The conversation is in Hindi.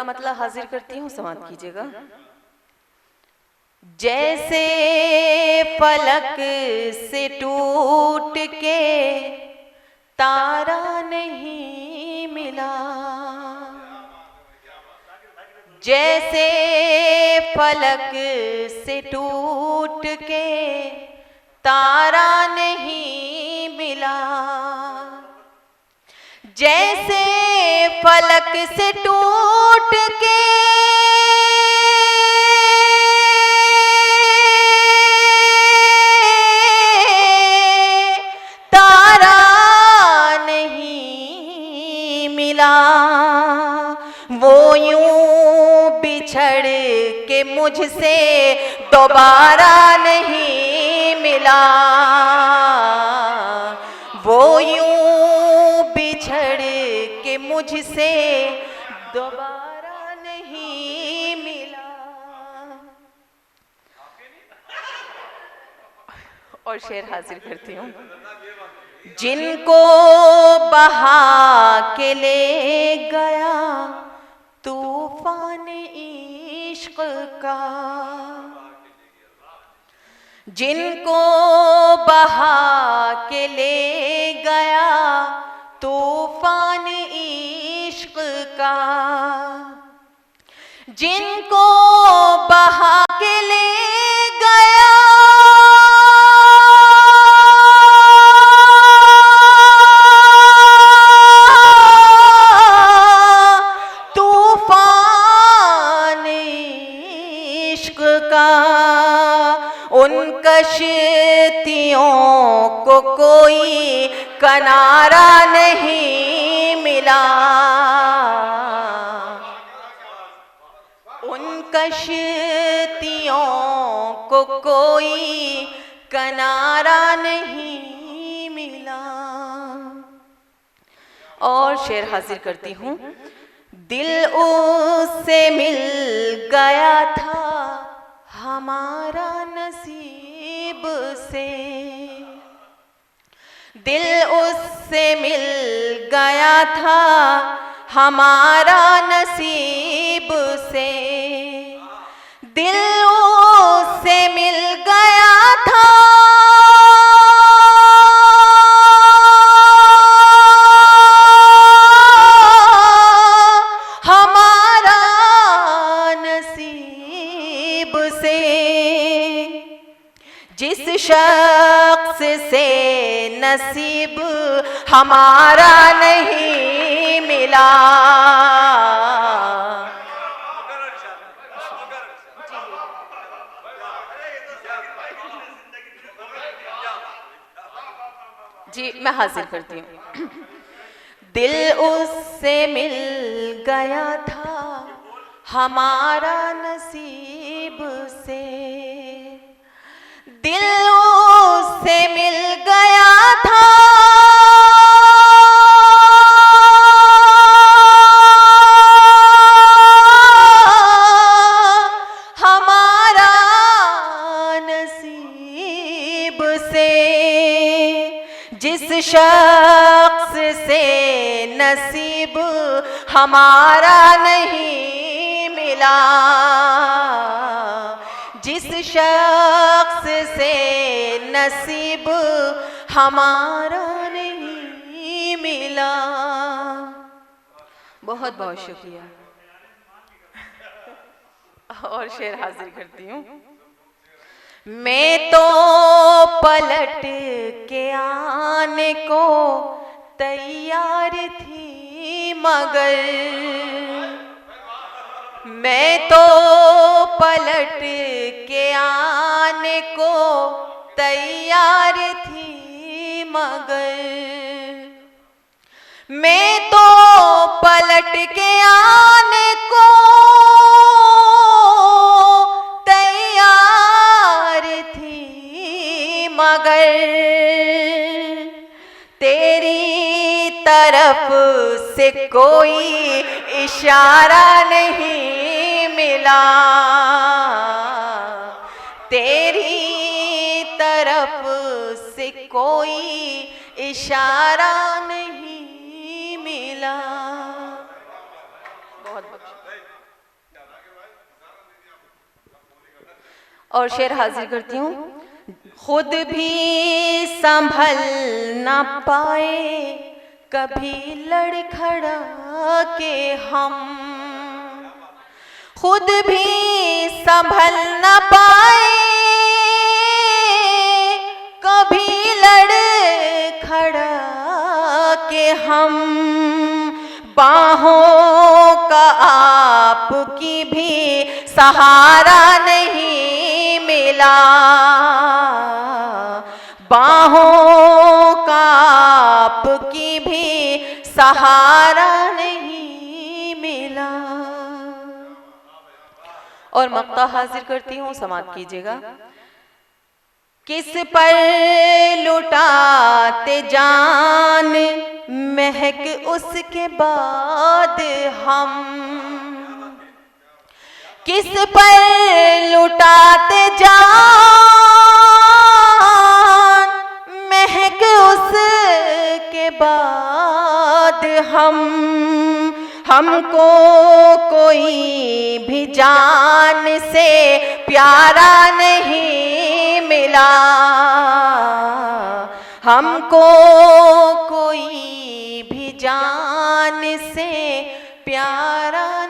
का मतलब हाजिर करती हूँ, समाप्त कीजिएगा। जैसे फलक से टूट के तारा नहीं मिला, जैसे फलक से टूट के तारा नहीं मिला, जैसे फलक से टूट के तारा नहीं मिला, वो यूं बिछड़ के मुझसे दोबारा नहीं मिला, वो यूं बिछड़ के मुझसे दोबारा नहीं मिला। और शेर हाजिर करती हूँ। जिनको बहा के ले गया तूफान इश्क का, जिनको बहा के ले गया तूफान इश्क का, जिनको बहा के ले गया तूफान इश्क का, उन कश्तियों को कोई किनारा नहीं मिला, उन कश्तियों को कोई किनारा नहीं मिला। और शेर हाजिर करती हूँ। दिल उससे मिल गया था हमारा नसीब से, दिल उससे मिल गया था हमारा नसीब से, दिल उससे मिल गया था हमारा नसीब से, जिस शख्स से नसीब हमारा नहीं मिला, जी मैं हाजिर करती हूँ। दिल उससे मिल गया था हमारा नसीब से, दिल उससे मिल गया था हमारा नसीब से, जिस शख्स से नसीब हमारा नहीं मिला, जिस शख्स से नसीब हमारा नहीं मिला। बहुत बहुत शुक्रिया। और शेर हाजिर करती हूँ। मैं तो पलट के आने को तैयार थी मगर, मैं तो पलट के आने को तैयार थी मगर, मैं तो पलट के आने को तैयार थी मगर, तेरी तरफ से कोई इशारा नहीं मिला, तेरी तरफ से कोई इशारा नहीं मिला। बहुत बहुत और शेर हाजिर करती हूँ। खुद भी संभल ना पाए कभी लड़खड़ा के हम, खुद भी संभल ना पाए कभी लड़खड़ा के हम, बाहों का आपकी भी सहारा नहीं मिला, बाहों का आपकी भी सहारा नहीं मिला। और मक्ता हाजिर करती हूँ, समाप्त कीजिएगा। किस पर लुटाते जान महक उसके बाद हम, किस पर लुटाते जान महक उसके बाद हम, हमको कोई भी जान से प्यारा नहीं मिला, हमको कोई भी जान से प्यारा